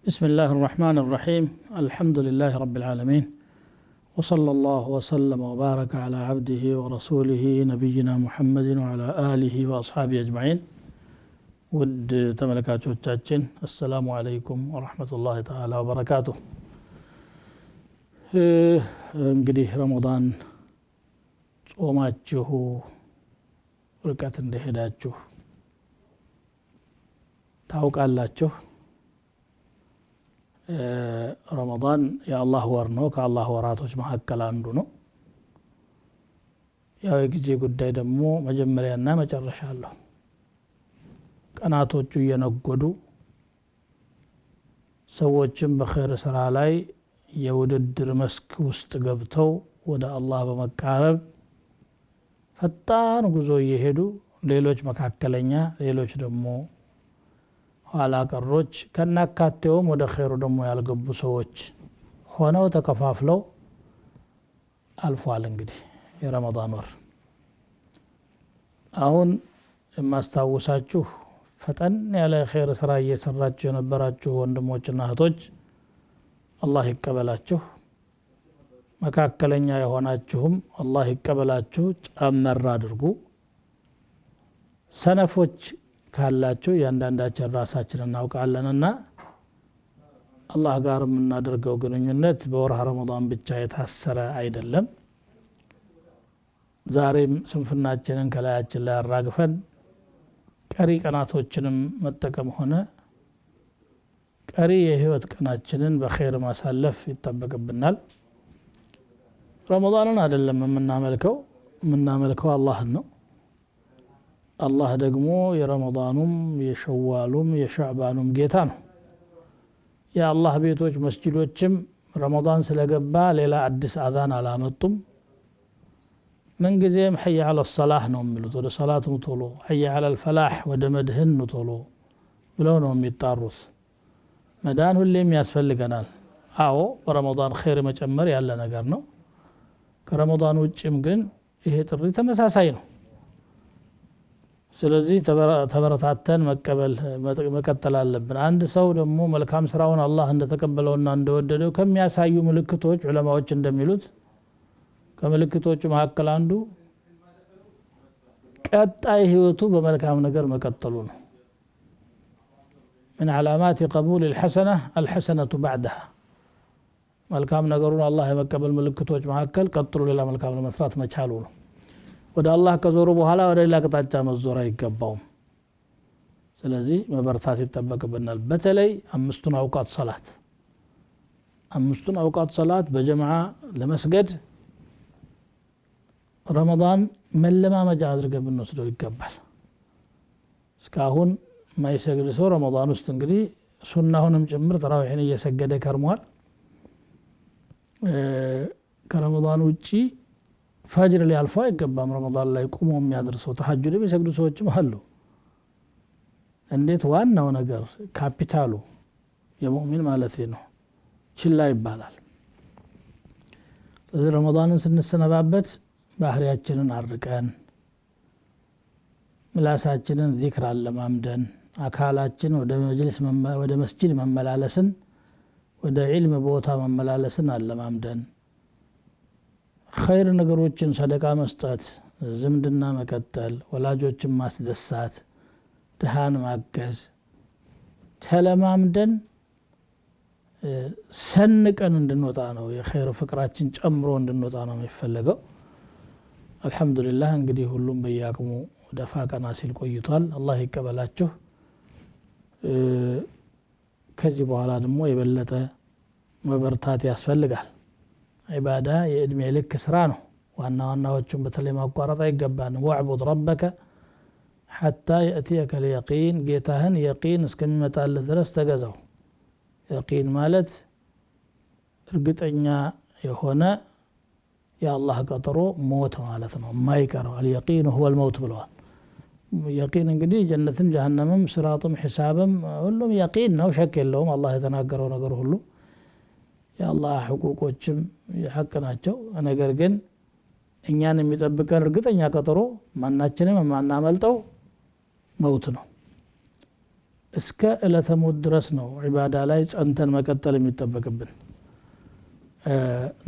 بسم الله الرحمن الرحيم الحمد لله رب العالمين وصلى الله وسلم وبارك على عبده ورسوله نبينا محمد وعلى آله وأصحابه أجمعين ود تملكاتوቻችን السلام عليكم ورحمة الله تعالى وبركاته እንግዲህ ረመዳን ጾማችሁ ርቀት እንደሄዳችሁ ታውቃላችሁ ረመዳን የአላህ ወር ነው ከአላህ ወራቶች መካከል አንዱ ነው ያው የጊዜ ጉዳይ ደግሞ መጀመሪያና መጨረሻ አለው ቀናቶቹ እየነጎዱ ሰዎችም በኸይር ስራ ላይ የውድድር መስክ ውስጥ ገብተው ወደ አላህ በመቃረብ ፈጣን ጉዞ እየሄዱ ሌሎች መካከለኛ ሌሎች ደግሞ ኋላ ቀሮች ከናካቴውም ወደ ኸይሩ ደግሞ ያልገቡ ሰዎች ሆነው ተከፋፍለው አልፏል እንግዲህ የረመዳን ወር አሁን የማስታውሳችሁ ፈጠን ያለ ኸይር ስራ እየሰራችሁ የነበራችሁ ወንድሞችና እህቶች አላህ ይቀበላችሁ መካከለኛ የሆናችሁም አላህ ይቀበላችሁ ጨመር አድርጉ ሰነፎች ካላችሁ ያንዳንዳችን ራሳችንን እናውቃለንና አላህ ጋር የምናደርገው ግንኙነት በወርሃ ረመዳን ብቻ የታሰረ አይደለም ዛሬም ስንፍናችንን ከላያችን ላይ አራግፈን ቀሪ ቀናቶችንም መጠቀም ሆነ ቀሪ የህይወት ቀናችንን በኸይር ማሳለፍ ይጠበቅብናል ረመዳንን አይደለም የምናመልከው አላህን ነው አላህ ደግሞ የረመዳኑም የሸዋሉም የሻዕባኑም ጌታ ነው የአላህ ቤቶች መስጂዶችም ረመዳን ስለገባ ሌላ አዲስ አዛን አላመጡም ምን ጊዜም حي على الصلاة ነው የሚሉት ወደ ሰላቱ ቶሎ حي على الفلاح ወደ መድህን ቶሎ ብለው ነው የሚጣሩት መዳን ሁሌም ያስፈልገናል አዎ በረመዳን ኸይር መጨመር ያለ ነገር ነው ከረመዳን ውጭም ግን ይሄ ጥሪ ተመሳሳይ ነው ስለዚህ ተበረታተን መቀጠል አለብን አንድ ሰው ደግሞ መልካም ስራውን አላህ እንደተቀበለውና እንደወደደው ከሚያሳዩ ምልክቶች ዑለማዎች እንደሚሉት ከምልክቶቹ መካከል አንዱ ቀጣይ ህይወቱ በመልካም ነገር መቀጠሉ ነው من علامات قبول الحسنة بعدها መልካም ነገሩን አላህ የመቀበል ምልክቶች መካከል ቀጥሎ ሌላ መልካም ለመስራት መቻሉ ነው ወደ አላህ ከዞሩ በኋላ ወደ ሌላ አቅጣጫ መዞር አይገባውም ስለዚህ መበርታት ይጠበቅብናል በተለይ አምስቱን አውቃት ሰላት በጀማዓ ለመስገድ ረመዳን መለማመጃ አድርገን ብንወስደው ይገባል እስካሁን ማይሰግድ ሰው ረመዳን ውስጥ እንግዲህ ሱናሁንም ጭምር ተራዊህን እየሰገደ ከርሟል ከረመዳን ውጪ ፈጅር ሊያልፋ አይገባም ረመዳን ላይ ቁሞ የሚያደርሰው ተሐጁድ የሚሰግዱ ሰዎችም አሉ እንዴት ዋናው ነገር ካፒታሉ የሙእሚን ማለት ነው ችላ ይባላል ስለዚህ ረመዳንን ስንሰነባበት ባህሪያችንን አርቀን ምላሳችንን ዚክር አለማምደን አካላችን ወደ መስጂድ መመላለስን ወደ ዒልም ቦታ መመላለስን አለማምደን ኸይር ነገሮችን ሰደቃ መስጠት ዝምድና መቀጠል ወላጆችን ማስደሳት ድሃን ማገዝ ተለማምደን ሰንቀን እንድንወጣ ነው የኸይር ፍቅራችን ጨምሮ እንድንወጣ ነው የሚፈልገው አልহামዱሊላህ እንግዲህ ሁሉም በያቅሙ ደፋ ቀና ሲል ቆይቷል አላህ ይቀበላችሁ ከዚህ በኋላ ደግሞ የበለጠ መበርታት ያስፈልጋል ዒባዳ የእድሜ ልክ ስራ ነው ዋናዎቹን በተለይ ማቋረጥ አይገባንም ወዕቡድ ረበከ حتى يأتيك اليقين ጌታህን የቂን እስከሚመጣልህ ድረስ ተገዛው የቂን ማለት እርግጠኛ የሆነ የአላህ ቀጠሮ ሞት ማለት ነው የማይቀረው اليقين هو الموت ብለዋል የቂን እንግዲህ ጀነትም ጀሃነምም ሲራጥም ሒሳብም ሁሉም የቂን ነው ሸክ የለውም አላህ የተናገረው ነገር ሁሉ የአላህ ሕቁቆችም የሐቅ ናቸው ነገር ግን እኛን የሚጠብቀን እርግጠኛ ቀጠሮ ማናችንም ማናመልጠው መውት ነው እስከ ዕለተ ሞት ድረስ ነው ዒባዳ ላይ ጸንተን መቀጠል የሚጠበቅብን።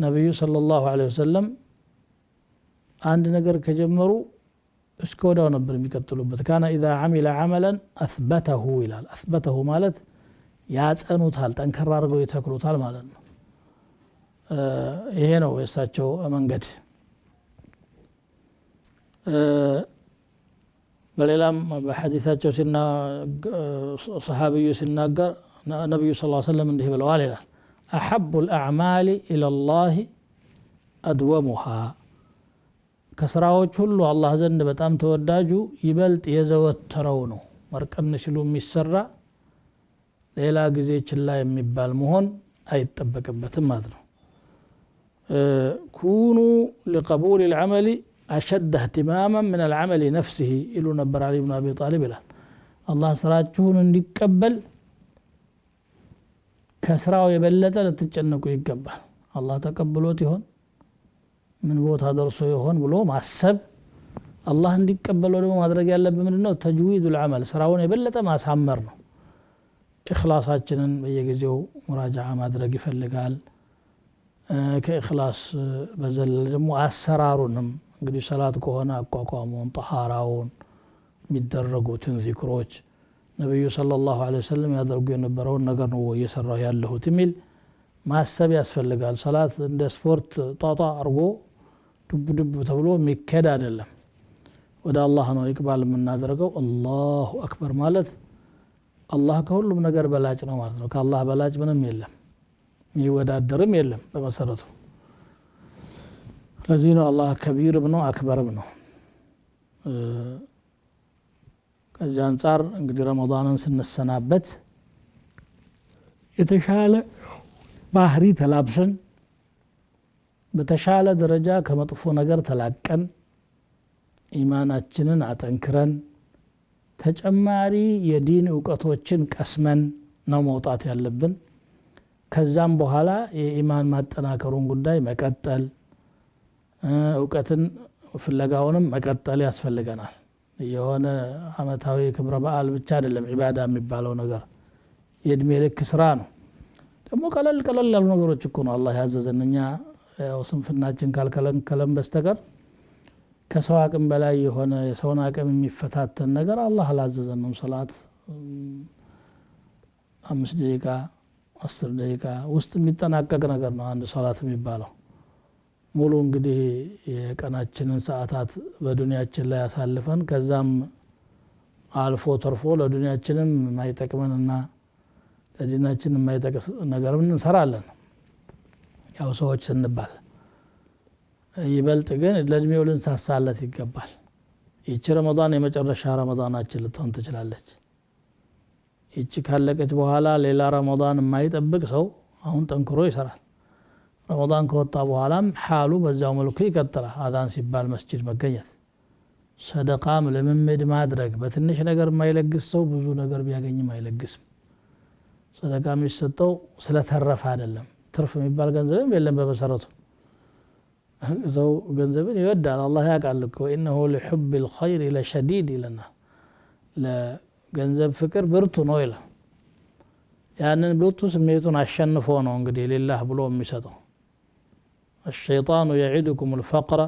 ነብዩ ሰለላሁ ዐለይሂ ወሰለም አንድ ነገር ከጀመሩ እስከ ወዲያው ነበር የሚቀጥሉበት። ካነ ኢዛ ዐሚለ ዐመለን አስበተሁ ይላል። አስበተሁ ማለት ያጸኑታል፣ ጠንከር አድርገው ይተክሉታል ማለት ነው። ይሄ ነው የእሳቸው መንገድ። በሌላም በሐዲታቸው ሰሃቢዩ ሲናገር ነብዩ ሰለላሁ ዐለይሂ ወሰለም እንዲህ ብለዋል ይላል አሐቡል አዕማሊ ኢለላሂ አድወሙሃ፣ ከስራዎች ሁሉ አላህ ዘንድ በጣም ተወዳጁ ይበልጥ የዘወተረው ነው። መርቀን ሲሉ የሚሰራ ሌላ ጊዜ ችላ የሚባል መሆን አይጠበቅበትም ማለት ነው። ኩኑ ሊቀቡል ልዓመሊ አሸደ እህትማማ ምን አልዓመል ነፍሲህ ይሉ ነበር አሊ ብን አቢ ጣሊብ ይላል። አላህ ስራችሁን እንዲቀበል ከስራው የበለጠ ልትጨነቁ ይገባል። አላህ ተቀብሎት ይሆን ምን ቦታ ደርሶ ይሆን ብሎ ማሰብ፣ አላህ እንዲቀበለው ደግሞ ማድረግ ያለብን ምንድነው? ተጅዊዱል ዐመል፣ ስራውን የበለጠ ማሳመር ነው። ኢኽላሳችንን በየጊዜው ሙራጃዓ ማድረግ ይፈልጋል። ከኢኽላስ በዘለለ ደግሞ አሰራሩንም እንግዲህ ሰላት ከሆነ አቋቋሙን፣ ጠሃራውን፣ የሚደረጉትን ዚክሮች ነብዩ ሰለላሁ ዐለይሂ ወሰለም ያደርጉ የነበረውን ነገር ነው እየሰራሁ ያለሁት የሚል ማሰብ ያስፈልጋል። ሰላት እንደ ስፖርት ጧጧ አርጎ ዱብ ዱብ ተብሎ የሚከድ አይደለም። ወደ አላህ ነው ኢቅባል የምናደርገው። አላሁ አክበር ማለት አላህ ከሁሉም ነገር በላጭ ነው ማለት ነው። ከአላህ በላጭ ምንም የለም፣ የሚወዳደርም የለም በመሰረቱ። ለዚህ ነው አላህ ከቢርም ነው አክበርም ነው። ከዚህ አንጻር እንግዲህ ረመዳንን ስንሰናበት የተሻለ ባህሪ ተላብሰን በተሻለ ደረጃ ከመጥፎ ነገር ተላቀን ኢማናችንን አጠንክረን ተጨማሪ የዲን እውቀቶችን ቀስመን ነው መውጣት ያለብን። ከዛም በኋላ የኢማን ማጠናከሩን ጉዳይ መቀጠል፣ እውቀትን ፍለጋውንም መቀጠል ያስፈልገናል። የሆነ አመታዊ ክብረ በዓል ብቻ አይደለም ዒባዳ የሚባለው ነገር፣ የእድሜ ልክ ስራ ነው። ደግሞ ቀለል ቀለል ያሉ ነገሮች እኮ ነው አላህ ያዘዘን። እኛ ያው ስንፍናችን ካልከለከለን በስተቀር ከሰው አቅም በላይ የሆነ የሰውን አቅም የሚፈታተን ነገር አላህ አላዘዘንም። ሰላት 5 ደቂቃ 10 ደቂቃ ውስጥ የሚጠናቀቅ ነገር ነው አንድ ሰላት የሚባለው። ሙሉ እንግዲህ የቀናችንን ሰዓታት በዱንያችን ላይ ያሳልፈን ከዛም አልፎ ተርፎ ለዱንያችንም የማይጠቅመንና ለዲናችን የማይጠቅስ ነገርም እንሰራለን ያው ሰዎች ስንባል። ይበልጥ ግን ለእድሜው ልንሳሳለት ይገባል። ይቺ ረመዳን የመጨረሻ ረመዳናችን ልትሆን ትችላለች። ይቺ ካለቀች በኋላ ሌላ ረመዳን የማይጠብቅ ሰው አሁን ጠንክሮ ይሰራል። ረመዳን ከወጣ በኋላም ሓሉ በዛው መልኩ ይቀጥላል። አዛን ሲባል መስጂድ መገኘት፣ ሰደቃም ልምምድ ማድረግ። በትንሽ ነገር የማይለግስ ሰው ብዙ ነገር ቢያገኝም አይለግስም። ሰደቃ የሚሰጠው ስለተረፈ አይደለም። ትርፍ የሚባል ገንዘብም የለም በመሰረቱ። ሰው ገንዘብን ይወዳል፣ አላህ ያውቃል እኮ ኢነሁ ሊሑብ ልኸይር ለሸዲድ ይለናል። ለገንዘብ ፍቅር ብርቱ ነው ይላል። ያንን ብርቱ ስሜቱን አሸንፎ ነው እንግዲህ ሊላህ ብሎ የሚሰጠው። الشيطان يعدكم الفقر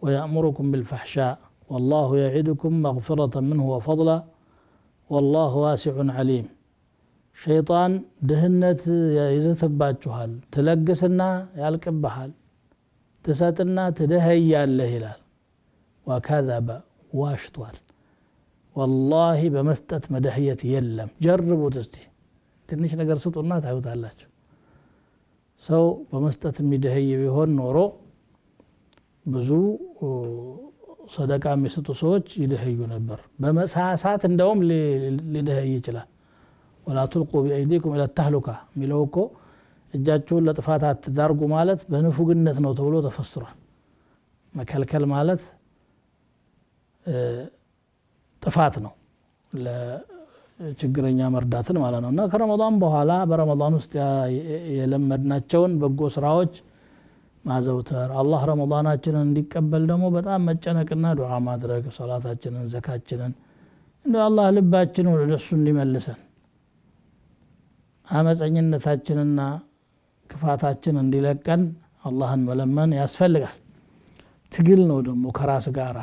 ويأمركم بالفحشاء والله يعدكم مغفرة منه وفضلا والله واسع عليم። ሸይጣን ድህነት ይዘትባችኋል፣ ትለግስና ያልቅብሃል፣ ትሰጥና ትደህያለህ ይላል። ወከዘበ ዋሽቷል። ወላሂ በመስጠት መደህየት የለም። ጀርቡት እስቲ፣ ትንሽ ነገር ስጡና ታዩታላችሁ። ሰው በመስጠት የሚደህይ ቢሆን ኖሮ ብዙ ሰደቃ የሚሰጡ ሰዎች ይደህዩ ነበር። በመሳሳት እንደውም ሊደህይ ይችላል። ወላ ቱልቁ ቢአይዲኩም ኢላ ተህሉካ የሚለው እኮ እጃችሁን ለጥፋት አትዳርጉ ማለት በንፉግነት ነው ተብሎ ተፈስሯል። መከልከል ማለት ጥፋት ነው፣ ለችግረኛ መርዳትን ማለት ነው። እና ከረመዳን በኋላ በረመዳን ውስጥ የለመድናቸውን በጎ ስራዎች ማዘውተር፣ አላህ ረመዳናችንን እንዲቀበል ደግሞ በጣም መጨነቅና ዱዓ ማድረግ፣ ሰላታችንን፣ ዘካችንን እንደ አላህ ልባችንን ወደሱ እንዲመልሰን አመፀኝነታችንና ክፋታችን እንዲለቀን አላህን መለመን ያስፈልጋል። ትግል ነው ደግሞ ከራስ ጋራ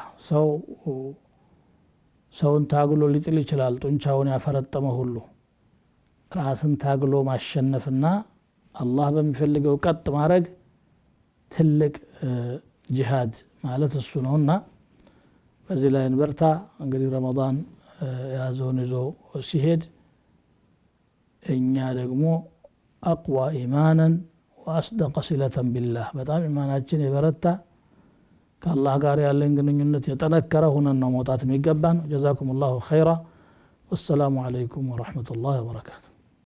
ሰውን ታግሎ ሊጥል ይችላል ጡንቻውን ያፈረጠመ ሁሉ ራስን ታግሎ ማሸነፍና አላህ በሚፈልገው ቀጥ ማድረግ ትልቅ ጂሃድ ማለት እሱ ነውና በዚህ ላይ እንበርታ። እንግዲህ ረመዳን ያዘውን ይዞ ሲሄድ እኛ ደግሞ አቅዋ ኢማናን ወአስደቀ ሲለተን ቢላህ በጣም ኢማናችን የበረታ ከአላህ ጋር ያለን ግንኙነት የጠነከረ ሆነን ነው መውጣት የሚገባን። ጀዛኩም ላሁ ኸይራ። ወሰላሙ አለይኩም ወረሕመቱላሂ ወበረካቱ።